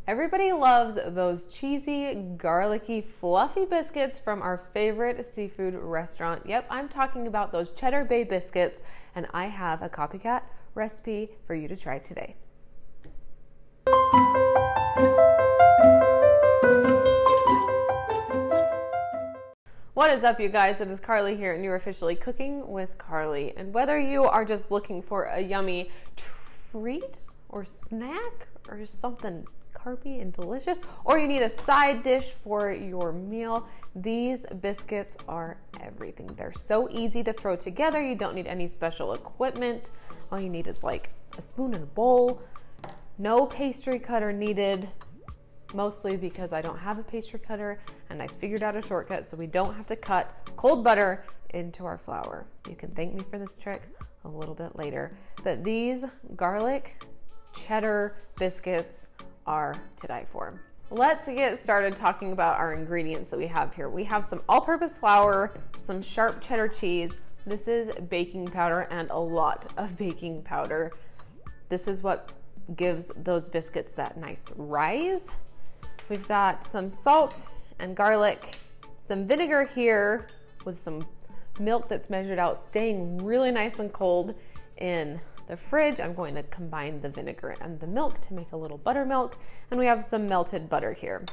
Everybody loves those cheesy, garlicky, fluffy biscuits from our favorite seafood restaurant. Yep, I'm talking about those Cheddar Bay biscuits, and I have a copycat recipe for you to try today. What is up, you guys? It is Carly here, and you're officially cooking with Carly. And whether you are just looking for a yummy treat or snack or something carby and delicious, or you need a side dish for your meal, these biscuits are everything. They're so easy to throw together. You don't need any special equipment. All you need is like a spoon and a bowl. No pastry cutter needed, mostly because I don't have a pastry cutter and I figured out a shortcut so we don't have to cut cold butter into our flour. You can thank me for this trick a little bit later. But these garlic cheddar biscuits are to die for. Let's get started talking about our ingredients that we have here. We have some all-purpose flour, some sharp cheddar cheese. This is baking powder and a lot of baking powder. This is what gives those biscuits that nice rise. We've got some salt and garlic, some vinegar here with some milk that's measured out, staying really nice and cold in the fridge. I'm going to combine the vinegar and the milk to make a little buttermilk, and we have some melted butter here.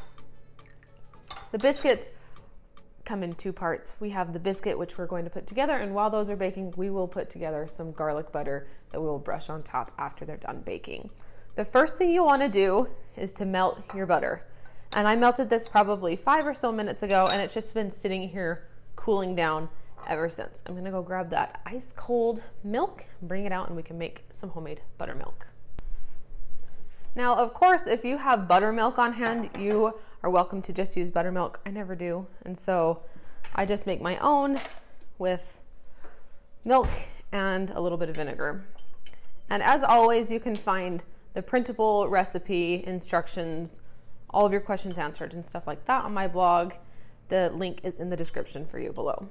The biscuits come in two parts. We have the biscuit, which we're going to put together, and while those are baking, we will put together some garlic butter that we will brush on top after they're done baking. The first thing you want to do is to melt your butter. And I melted this probably 5 or so minutes ago, and it's just been sitting here cooling down ever since. I'm gonna go grab that ice cold milk, bring it out, and we can make some homemade buttermilk. Now, of course, if you have buttermilk on hand, you are welcome to just use buttermilk. I never do, and so I just make my own with milk and a little bit of vinegar. And as always, you can find the printable recipe, instructions, all of your questions answered and stuff like that on my blog. The link is in the description for you below.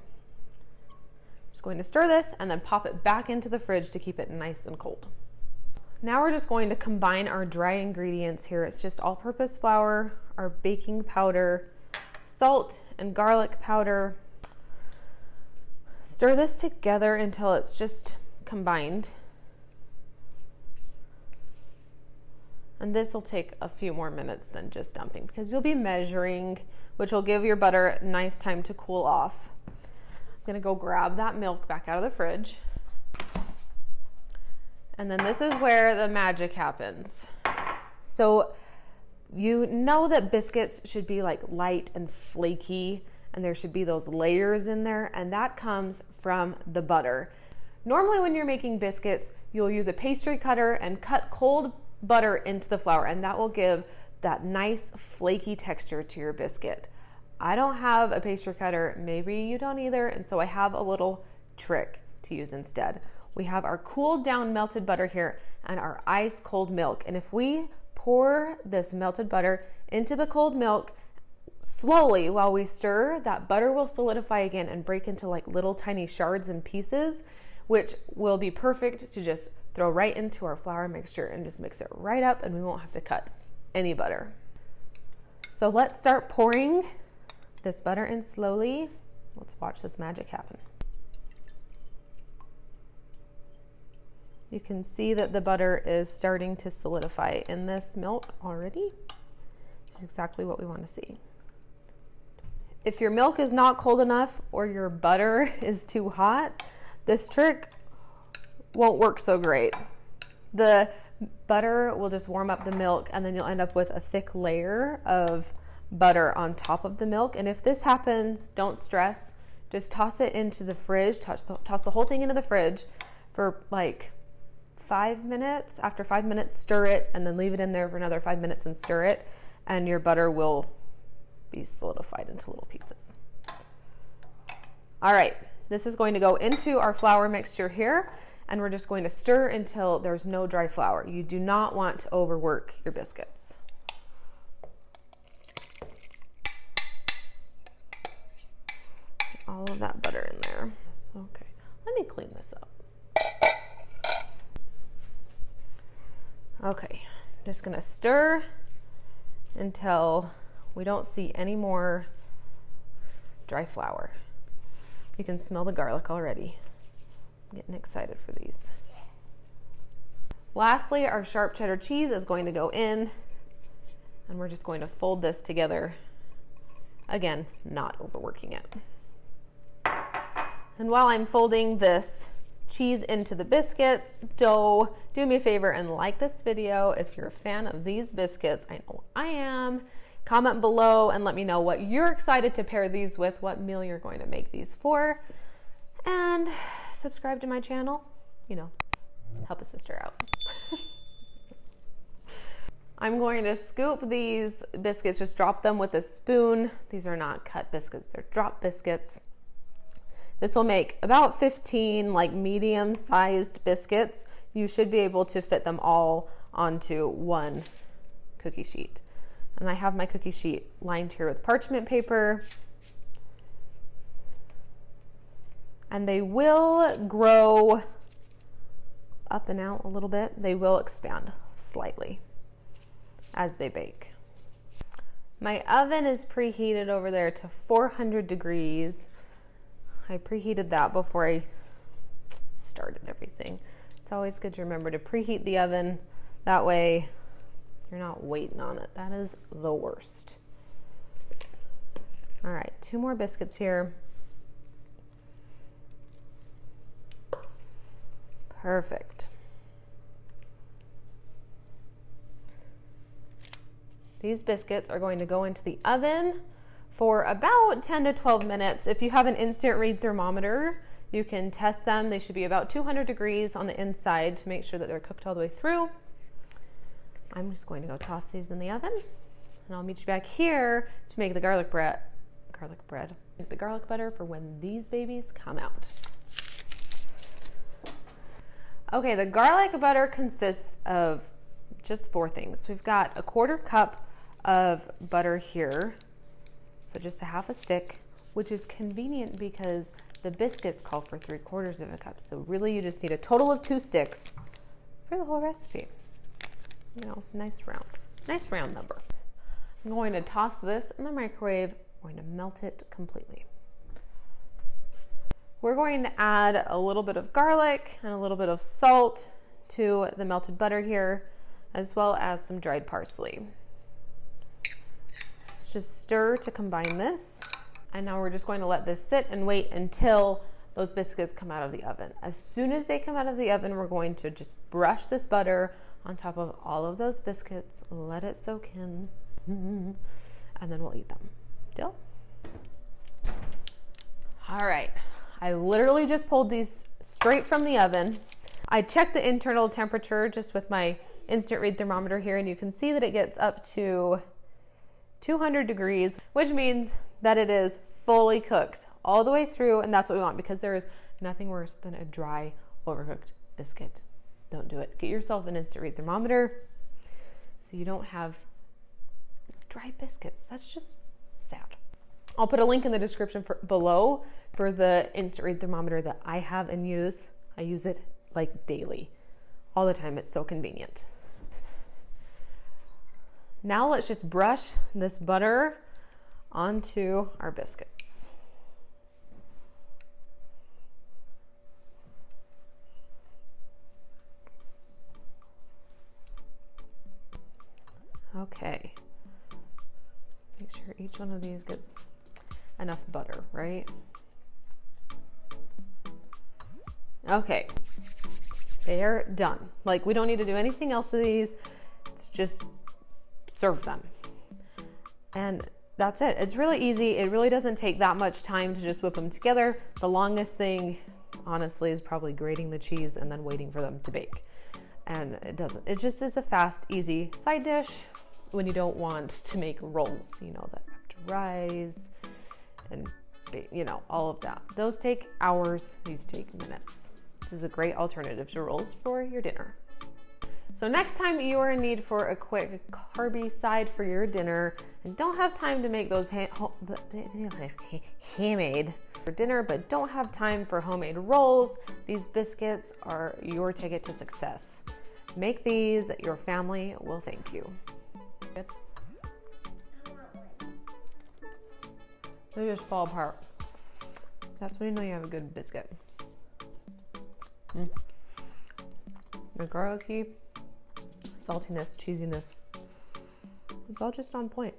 Just going to stir this and then pop it back into the fridge to keep it nice and cold. Now we're just going to combine our dry ingredients here. It's just all-purpose flour, our baking powder, salt and garlic powder. Stir this together until it's just combined. And this will take a few more minutes than just dumping because you'll be measuring, which will give your butter nice time to cool off. I'm gonna go grab that milk back out of the fridge. And then this is where the magic happens. So you know that biscuits should be like light and flaky, and there should be those layers in there, and that comes from the butter. Normally when you're making biscuits, you'll use a pastry cutter and cut cold butter into the flour, and that will give that nice flaky texture to your biscuit. I don't have a pastry cutter, maybe you don't either, and so I have a little trick to use instead. We have our cooled down melted butter here and our ice cold milk, and if we pour this melted butter into the cold milk slowly while we stir, that butter will solidify again and break into like little tiny shards and pieces, which will be perfect to just throw right into our flour mixture and just mix it right up, and we won't have to cut any butter. So let's start pouring this butter in slowly. Let's watch this magic happen. You can see that the butter is starting to solidify in this milk already. It's exactly what we want to see. If your milk is not cold enough or your butter is too hot, this trick won't work so great. The butter will just warm up the milk, and then you'll end up with a thick layer of butter on top of the milk. And if this happens, don't stress. Just toss it into the fridge, toss the whole thing into the fridge for like 5 minutes. After 5 minutes, stir it, and then leave it in there for another 5 minutes and stir it, and your butter will be solidified into little pieces. All right, this is going to go into our flour mixture here, and we're just going to stir until there's no dry flour. You do not want to overwork your biscuits. All of that butter in there. Okay, let me clean this up. Okay, just gonna stir until we don't see any more dry flour. You can smell the garlic already. I'm getting excited for these. Lastly, our sharp cheddar cheese is going to go in, and we're just going to fold this together. Again, not overworking it. And while I'm folding this cheese into the biscuit dough, do me a favor and like this video if you're a fan of these biscuits. I know I am. Comment below and let me know what you're excited to pair these with, what meal you're going to make these for. And subscribe to my channel. You know, help a sister out. I'm going to scoop these biscuits, just drop them with a spoon. These are not cut biscuits, they're drop biscuits. This will make about 15 like medium-sized biscuits. You should be able to fit them all onto one cookie sheet. And I have my cookie sheet lined here with parchment paper. And they will grow up and out a little bit. They will expand slightly as they bake. My oven is preheated over there to 400 degrees. I preheated that before I started everything. It's always good to remember to preheat the oven. That way you're not waiting on it. That is the worst. All right, 2 more biscuits here. Perfect. These biscuits are going to go into the oven for about 10 to 12 minutes. If you have an instant read thermometer, you can test them. They should be about 200 degrees on the inside to make sure that they're cooked all the way through. I'm just going to go toss these in the oven, and I'll meet you back here to make the garlic bread. Make the garlic butter for when these babies come out. Okay, the garlic butter consists of just 4 things. We've got a 1/4 cup of butter here. So just a half a stick, which is convenient because the biscuits call for 3/4 of a cup. So really you just need a total of 2 sticks for the whole recipe. You know, nice round number. I'm going to toss this in the microwave. I'm going to melt it completely. We're going to add a little bit of garlic and a little bit of salt to the melted butter here, as well as some dried parsley. Let's just stir to combine this. And now we're just going to let this sit and wait until those biscuits come out of the oven. As soon as they come out of the oven, we're going to just brush this butter on top of all of those biscuits, let it soak in, and then we'll eat them. Deal? All right, I literally just pulled these straight from the oven. I checked the internal temperature just with my instant read thermometer here, and you can see that it gets up to 200 degrees, which means that it is fully cooked all the way through, and that's what we want because there is nothing worse than a dry, overcooked biscuit. Don't do it. Get yourself an instant read thermometer so you don't have dry biscuits. That's just sad. I'll put a link in the description below for the instant read thermometer that I have and use. I use it like daily, all the time. It's so convenient. Now let's just brush this butter onto our biscuits. Okay. Make sure each one of these gets enough butter, right? Okay. They're done. Like, we don't need to do anything else to these. It's just serve them. And that's it. It's really easy. It really doesn't take that much time to just whip them together. The longest thing, honestly, is probably grating the cheese and then waiting for them to bake. And it doesn't. It just is a fast, easy side dish when you don't want to make rolls, you know, that have to rise and, you know, all of that. Those take hours. These take minutes. This is a great alternative to rolls for your dinner. So next time you are in need for a quick carby side for your dinner and don't have time to make those handmade for dinner, but don't have time for homemade rolls, these biscuits are your ticket to success. Make these, your family will thank you. Good. They just fall apart. That's when you know you have a good biscuit. The garlicky, saltiness, cheesiness. It's all just on point.